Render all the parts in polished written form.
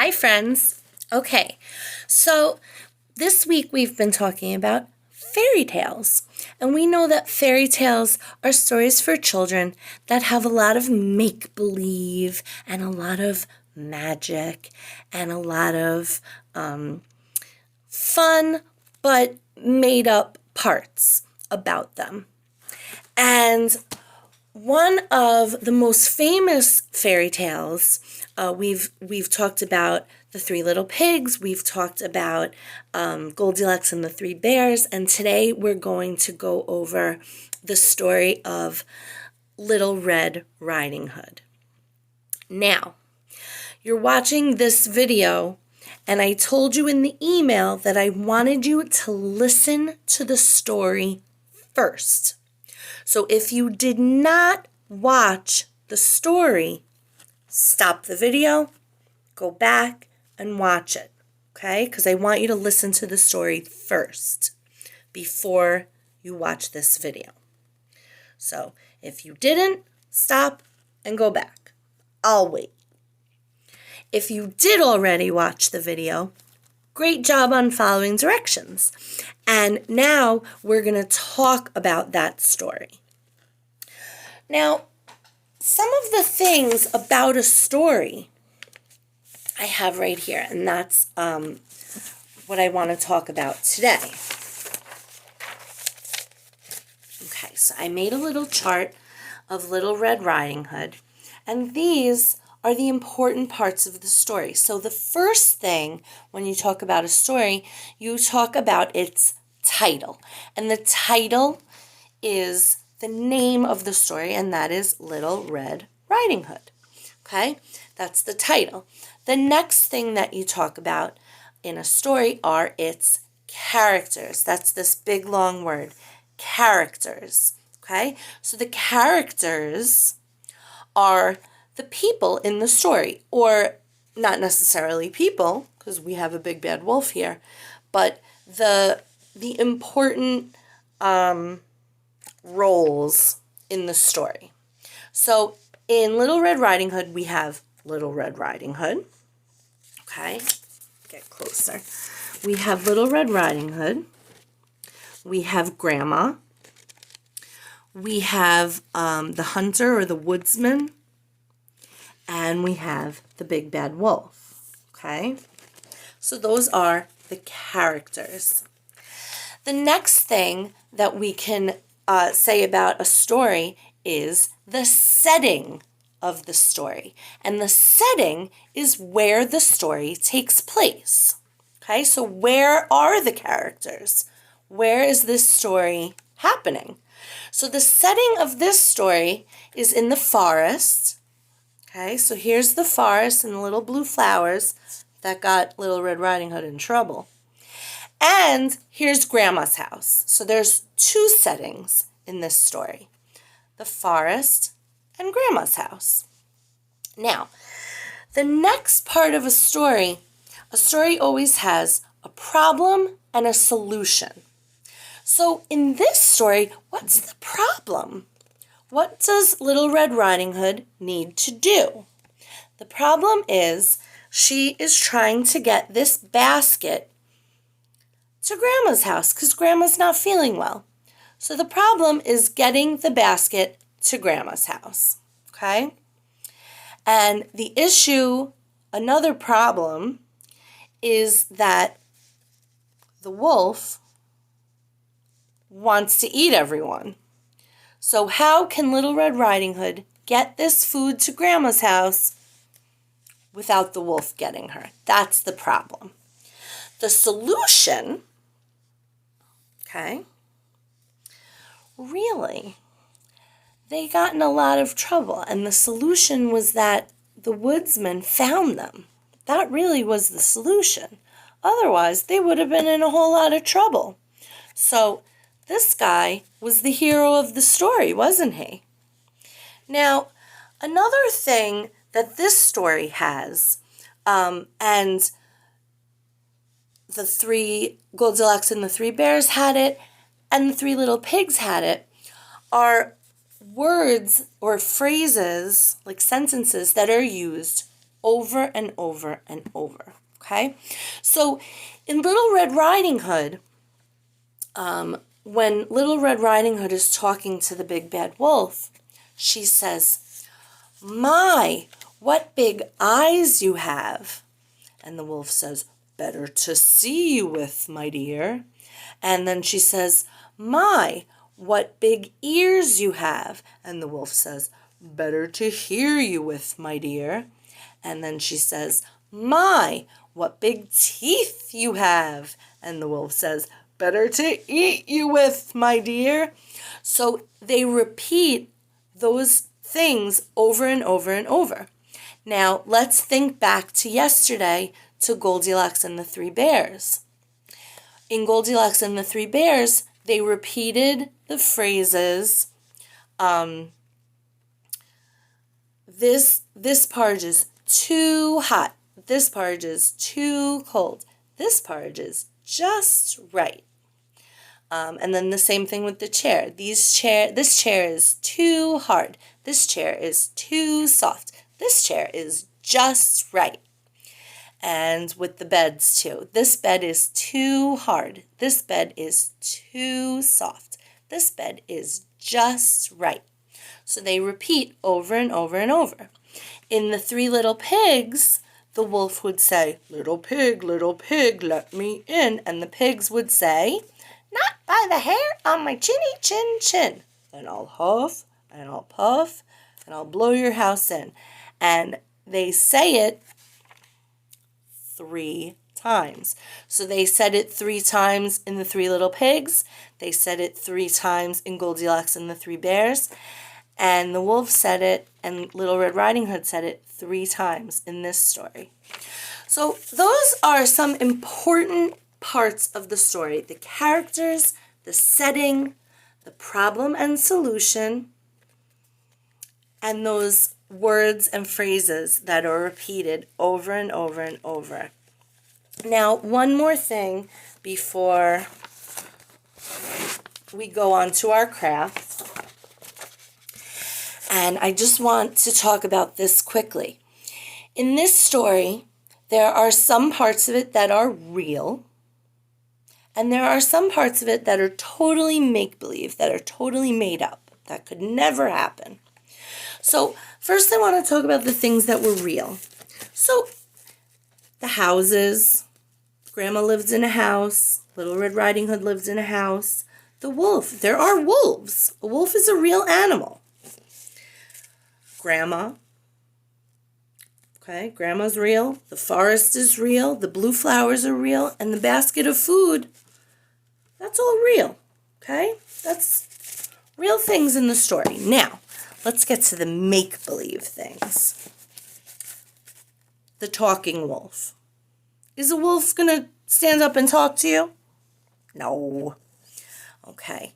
Hi, friends. Okay, so this week we've been talking about fairy tales. And we know that fairy tales are stories for children that have a lot of make believe and a lot of magic and a lot of fun but made up parts about them. And one of the most famous fairy tales, we've talked about the Three Little Pigs, we've talked about Goldilocks and the Three Bears, and today we're going to go over the story of Little Red Riding Hood. Now, you're watching this video, and I told you in the email that I wanted you to listen to the story first. So if you did not watch the story, stop the video, go back and watch it, okay? Because I want you to listen to the story first before you watch this video. So if you didn't, stop and go back. I'll wait. If you did already watch the video, great job on following directions. And now we're going to talk about that story. Now, some of the things about a story I have right here, and that's what I want to talk about today. Okay, so I made a little chart of Little Red Riding Hood, and these are the important parts of the story. So the first thing when you talk about a story, you talk about its title. And the title is the name of the story, and that is Little Red Riding Hood. Okay, that's the title. The next thing that you talk about in a story are its characters. That's this big long word, characters. Okay, so the characters are the people in the story, or not necessarily people, because we have a big bad wolf here, but the important roles in the story. So in Little Red Riding Hood, we have Little Red Riding Hood. Okay, get closer. We have Little Red Riding Hood. We have Grandma. We have the hunter or the woodsman. And we have the big bad wolf. Okay, so those are the characters. The next thing that we can say about a story is the setting of the story. And the setting is where the story takes place. Okay, so where are the characters? Where is this story happening? So the setting of this story is in the forest. Okay, so here's the forest and the little blue flowers that got Little Red Riding Hood in trouble. And here's Grandma's house. So there's two settings in this story, the forest and Grandma's house. Now, the next part of a story always has a problem and a solution. So in this story, what's the problem? What does Little Red Riding Hood need to do? The problem is she is trying to get this basket to Grandma's house because Grandma's not feeling well. So the problem is getting the basket to Grandma's house, okay? And the issue, another problem, is that the wolf wants to eat everyone. So how can Little Red Riding Hood get this food to Grandma's house without the wolf getting her? That's the problem. The solution, okay, really, they got in a lot of trouble, and the solution was that the woodsman found them. That really was the solution. Otherwise, they would have been in a whole lot of trouble. So this guy was the hero of the story, wasn't he? Now, another thing that this story has, and the three Goldilocks and the Three Bears had it, and the Three Little Pigs had it, are words or phrases, like sentences, that are used over and over and over. Okay? So in Little Red Riding Hood, when Little Red Riding Hood is talking to the big bad wolf, she says, "My, what big eyes you have." And the wolf says, "Better to see you with, my dear." And then she says, "My, what big ears you have." And the wolf says, "Better to hear you with, my dear." And then she says, "My, what big teeth you have." And the wolf says, "Better to eat you with, my dear." So they repeat those things over and over and over. Now, let's think back to yesterday to Goldilocks and the Three Bears. In Goldilocks and the Three Bears, they repeated the phrases, this porridge is too hot. This porridge is too cold. This porridge is just right. And then the same thing with the chair. This chair is too hard. This chair is too soft. This chair is just right. And with the beds too. This bed is too hard. This bed is too soft. This bed is just right. So they repeat over and over and over. In the Three Little Pigs, the wolf would say, little pig, let me in." And the pigs would say, "Not by the hair on my chinny chin chin. And I'll huff, and I'll puff, and I'll blow your house in." And they say it 3 times. So they said it 3 times in the Three Little Pigs. They said it 3 times in Goldilocks and the Three Bears. And the wolf said it, and Little Red Riding Hood said it 3 times in this story. So those are some important parts of the story: the characters, the setting, the problem and solution, and those words and phrases that are repeated over and over and over. Now, one more thing before we go on to our craft, and I just want to talk about this quickly. In this story, there are some parts of it that are real, and there are some parts of it that are totally make-believe, that are totally made up, that could never happen. So first I want to talk about the things that were real. So the houses, Grandma lives in a house, Little Red Riding Hood lives in a house. The wolf, there are wolves. A wolf is a real animal. Grandma, okay, Grandma's real. The forest is real. The blue flowers are real. And the basket of food, that's all real, okay? That's real things in the story. Now, let's get to the make-believe things. The talking wolf. Is a wolf going to stand up and talk to you? No. Okay.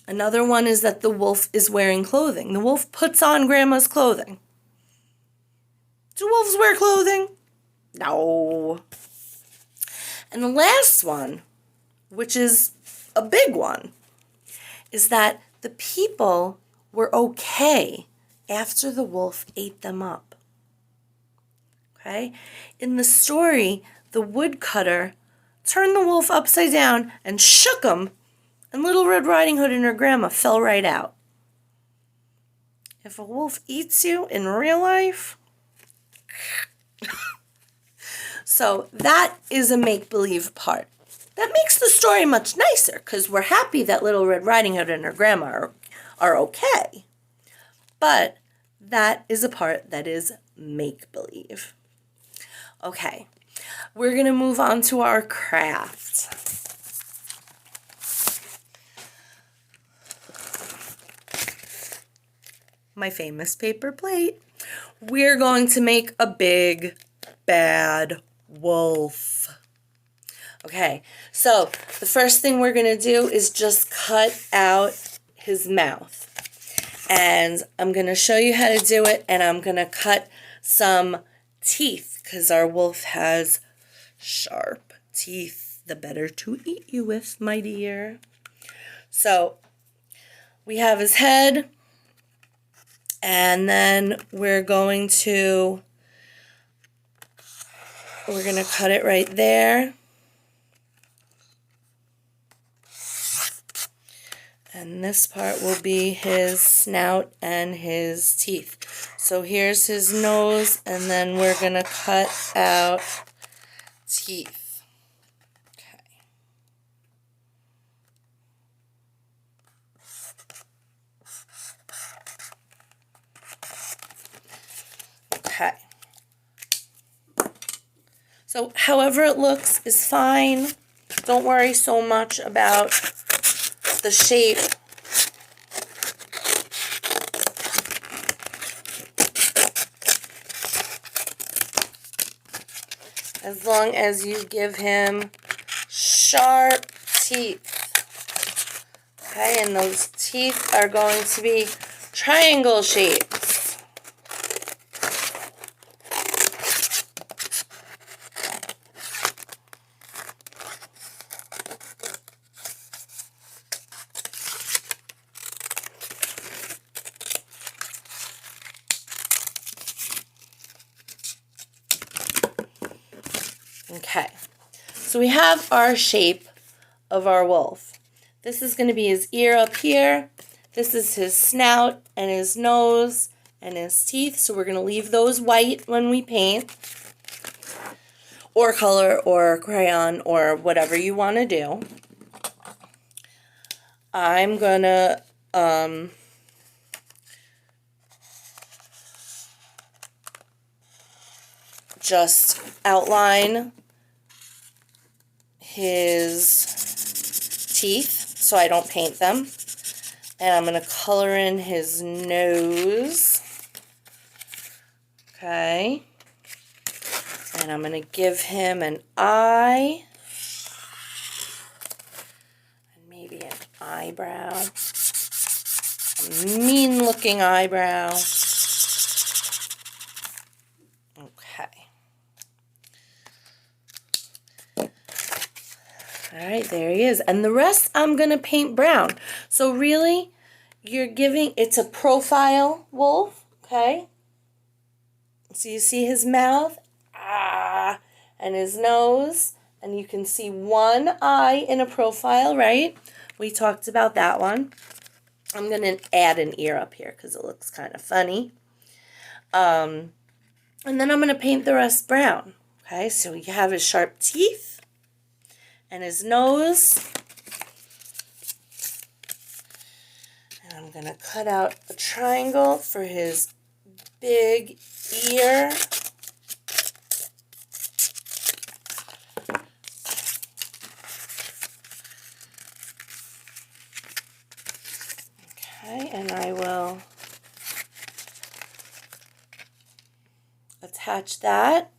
Another one is that the wolf is wearing clothing. The wolf puts on Grandma's clothing. Do wolves wear clothing? No. And the last one, which is a big one, is that the people were okay after the wolf ate them up. Okay? In the story, the woodcutter turned the wolf upside down and shook him, and Little Red Riding Hood and her grandma fell right out. If a wolf eats you in real life, so that is a make-believe part. That makes the story much nicer because we're happy that Little Red Riding Hood and her grandma are okay. But that is a part that is make-believe. Okay, we're going to move on to our craft. My famous paper plate. We're going to make a big, bad wolf. Okay, so the first thing we're going to do is just cut out his mouth. And I'm going to show you how to do it, and I'm going to cut some teeth because our wolf has sharp teeth. The better to eat you with, my dear. So we have his head, and then we're going to we're going to cut it right there. And this part will be his snout and his teeth. So here's his nose, and then we're going to cut out teeth. Okay. So however it looks is fine. Don't worry so much about the shape. As long as you give him sharp teeth. Okay, and those teeth are going to be triangle shapes. Okay, so we have our shape of our wolf. This is going to be his ear up here. This is his snout and his nose and his teeth. So we're going to leave those white when we paint, or color, or crayon, or whatever you want to do. I'm going to just outline his teeth so I don't paint them. And I'm going to color in his nose. Okay. And I'm going to give him an eye. And maybe an eyebrow. A mean looking eyebrow. All right, there he is. And the rest I'm going to paint brown. So really, it's a profile wolf, okay? So you see his mouth, and his nose, and you can see one eye in a profile, right? We talked about that one. I'm going to add an ear up here because it looks kind of funny. And then I'm going to paint the rest brown, okay? So you have his sharp teeth. And his nose. And I'm going to cut out a triangle for his big ear. Okay, and I will attach that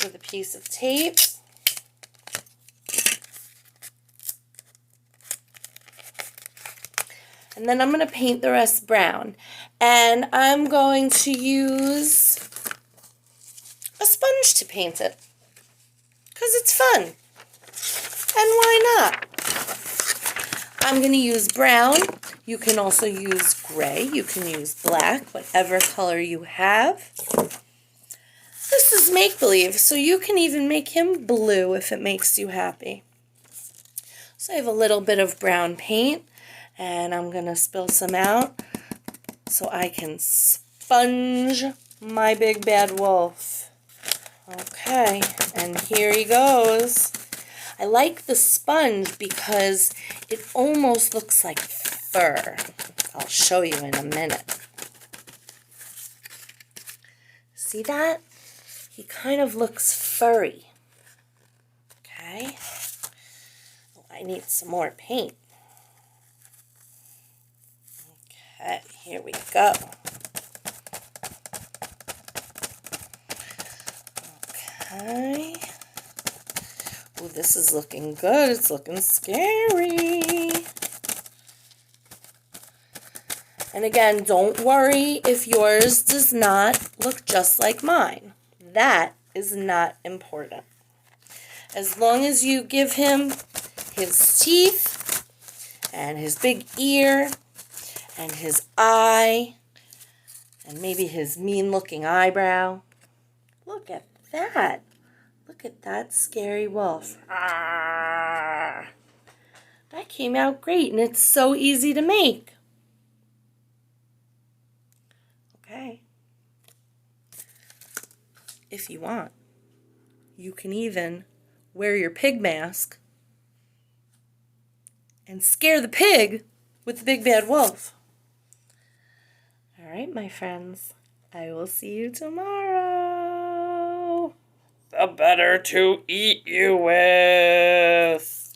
with a piece of tape. And then I'm going to paint the rest brown. And I'm going to use a sponge to paint it. Because it's fun. And why not? I'm going to use brown. You can also use gray. You can use black, whatever color you have. This is make-believe, so you can even make him blue if it makes you happy. So I have a little bit of brown paint. And I'm going to spill some out so I can sponge my big bad wolf. Okay, and here he goes. I like the sponge because it almost looks like fur. I'll show you in a minute. See that? He kind of looks furry. Okay. Oh, I need some more paint. Okay, here we go. Okay. Oh, this is looking good. It's looking scary. And again, don't worry if yours does not look just like mine. That is not important. As long as you give him his teeth and his big ear and his eye, and maybe his mean-looking eyebrow. Look at that. Look at that scary wolf. Arr! That came out great, and it's so easy to make. Okay. If you want, you can even wear your pig mask and scare the pig with the big bad wolf. All right, my friends. I will see you tomorrow. The better to eat you with.